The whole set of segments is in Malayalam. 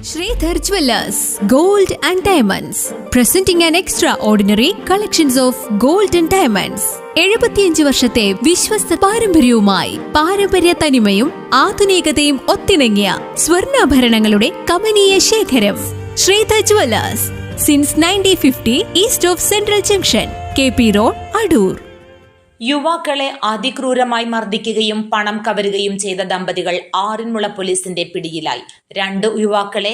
Sridhar Jewellers, Gold and Diamonds, presenting an extraordinary collections of gold and diamonds. 75 വർഷത്തെ വിശ്വസ്ത പാരമ്പര്യവുമായി പാരമ്പര്യ തനിമയും ആധുനികതയും ഒത്തിണങ്ങിയ സ്വർണ്ണാഭരണങ്ങളുടെ കമനീയ ശേഖരം. Sreedhar jewellers since 1950 east of central junction, KP road, Adoor. യുവാക്കളെ അതിക്രൂരമായി മർദ്ദിക്കുകയും പണം കവരുകയും ചെയ്ത ദമ്പതികൾ ആറന്മുള പോലീസിന്റെ പിടിയിലായി. 2 യുവാക്കളെ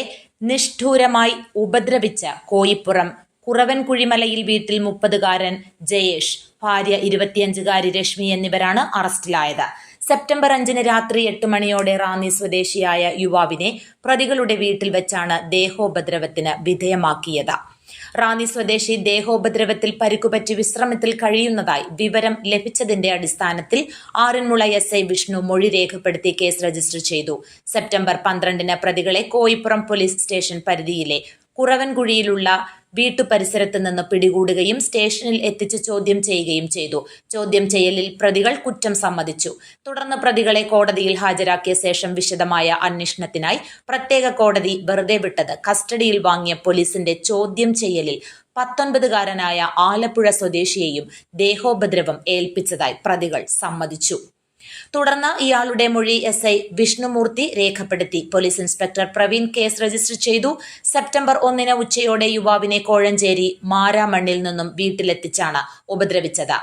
നിഷ്ഠൂരമായി ഉപദ്രവിച്ച കോയിപ്പുറം കുറവൻകുഴിമലയിൽ വീട്ടിൽ 30-കാരൻ ജയേഷ്, ഭാര്യ 25-കാരി രശ്മി എന്നിവരാണ് അറസ്റ്റിലായത്. സെപ്റ്റംബർ 5 രാത്രി 8 മണിയോടെ റാന്നി സ്വദേശിയായ യുവാവിനെ പ്രതികളുടെ വീട്ടിൽ വെച്ചാണ് ദേഹോപദ്രവത്തിന് വിധേയമാക്കിയത്. റാന്നി സ്വദേശി ദേഹോപദ്രവത്തിൽ പരിക്കുപറ്റി വിശ്രമത്തിൽ കഴിയുന്നതായി വിവരം ലഭിച്ചതിന്റെ അടിസ്ഥാനത്തിൽ ആറന്മുള SI വിഷ്ണു മൊഴി രേഖപ്പെടുത്തി കേസ് രജിസ്റ്റർ ചെയ്തു. സെപ്റ്റംബർ 12 പ്രതികളെ കോയിപ്പുറം പോലീസ് സ്റ്റേഷൻ പരിധിയിലെ കുറവൻകുഴിയിലുള്ള വീട്ടുപരിസരത്ത് നിന്ന് പിടികൂടുകയും സ്റ്റേഷനിൽ എത്തിച്ച് ചോദ്യം ചെയ്യുകയും ചെയ്തു. ചോദ്യം ചെയ്യലിൽ പ്രതികൾ കുറ്റം സമ്മതിച്ചു. തുടർന്ന് പ്രതികളെ കോടതിയിൽ ഹാജരാക്കിയ ശേഷം വിശദമായ അന്വേഷണത്തിനായി പ്രത്യേക കോടതി വെറുതെ വിട്ടത്. കസ്റ്റഡിയിൽ വാങ്ങിയ പോലീസിന്റെ ചോദ്യം ചെയ്യലിൽ 19-കാരനായ ആലപ്പുഴ സ്വദേശിയെയും ദേഹോപദ്രവം ഏൽപ്പിച്ചതായി പ്രതികൾ സമ്മതിച്ചു. തുടർന്ന് ഇയാളുടെ മൊഴി SI വിഷ്ണുമൂർത്തി രേഖപ്പെടുത്തി. Police inspector Praveen case register ചെയ്തു. സെപ്റ്റംബർ 1 ഉച്ചയോടെ യുവാവിനെ കോഴഞ്ചേരി മാരാമണ്ണിൽ നിന്നും വീട്ടിലെത്തിച്ചാണ് ഉപദ്രവിച്ചത്.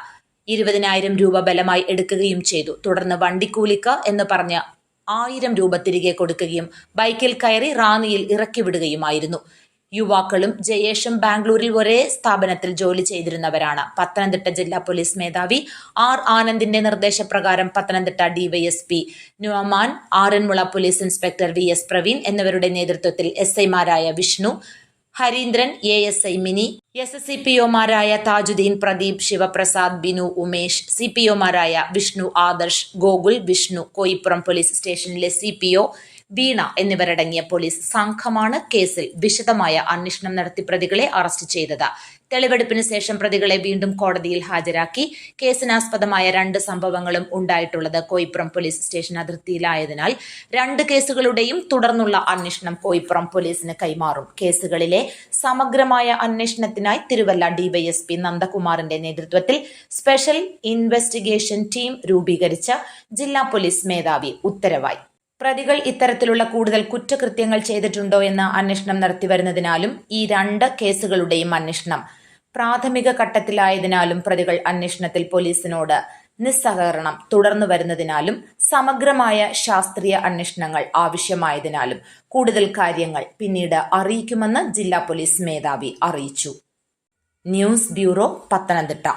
20,000 രൂപ ബലമായി എടുക്കുകയും ചെയ്തു. തുടർന്ന് വണ്ടിക്കൂലിക്ക് എന്ന് പറഞ്ഞ് 1000 രൂപ തിരികെ കൊടുക്കുകയും ബൈക്കിൽ കയറി റാന്നിയിൽ ഇറക്കി വിടുകയുമായിരുന്നു. യുവാക്കളും ജയേഷും ബാംഗ്ലൂരിൽ ഒരേ സ്ഥാപനത്തിൽ ജോലി ചെയ്തിരുന്നവരാണ്. പത്തനംതിട്ട ജില്ലാ പോലീസ് മേധാവി R ആനന്ദിന്റെ നിർദ്ദേശപ്രകാരം Pathanamthitta DYSP Nuaman, Aranmula police inspector VS Praveen എന്നിവരുടെ നേതൃത്വത്തിൽ SI-മാരായ വിഷ്ണു, ഹരീന്ദ്രൻ, ASI മിനി, SSCPO-മാരായ താജുദ്ദീൻ, പ്രദീപ്, ശിവപ്രസാദ്, ബിനു, ഉമേഷ്, CPO-മാരായ വിഷ്ണു, ആദർശ്, ഗോകുൽ, വിഷ്ണു, കോയിപ്പുറം പോലീസ് സ്റ്റേഷനിലെ CPO വീണ എന്നിവരടങ്ങിയ പോലീസ് സംഘമാണ് കേസിൽ വിശദമായ അന്വേഷണം നടത്തി പ്രതികളെ അറസ്റ്റ് ചെയ്തത്. തെളിവെടുപ്പിന് ശേഷം പ്രതികളെ വീണ്ടും കോടതിയിൽ ഹാജരാക്കി. കേസിനാസ്പദമായ 2 സംഭവങ്ങളും ഉണ്ടായിട്ടുള്ളത് കോയിപ്പുറം പോലീസ് സ്റ്റേഷൻ അതിർത്തിയിലായതിനാൽ 2 കേസുകളുടെയും തുടർന്നുള്ള അന്വേഷണം കോയിപ്പുറം പോലീസിന് കൈമാറും. കേസുകളിലെ സമഗ്രമായ അന്വേഷണത്തിനായി തിരുവല്ല DYSP നന്ദകുമാറിന്റെ നേതൃത്വത്തിൽ സ്പെഷ്യൽ ഇൻവെസ്റ്റിഗേഷൻ ടീം രൂപീകരിച്ച് ജില്ലാ പോലീസ് മേധാവി ഉത്തരവായി. പ്രതികൾ ഇത്തരത്തിലുള്ള കൂടുതൽ കുറ്റകൃത്യങ്ങൾ ചെയ്തിട്ടുണ്ടോ എന്ന് അന്വേഷണം നടത്തിവരുന്നതിനാലും ഈ 2 കേസുകളുടെയും അന്വേഷണം പ്രാഥമിക ഘട്ടത്തിലായതിനാലും പ്രതികൾ അന്വേഷണത്തിൽ പോലീസിനോട് നിസ്സഹകരണം തുടർന്നു വരുന്നതിനാലും സമഗ്രമായ ശാസ്ത്രീയ അന്വേഷണങ്ങൾ ആവശ്യമായതിനാലും കൂടുതൽ കാര്യങ്ങൾ പിന്നീട് അറിയിക്കുമെന്ന് ജില്ലാ പോലീസ് മേധാവി അറിയിച്ചു. News bureau, Pathanamthitta.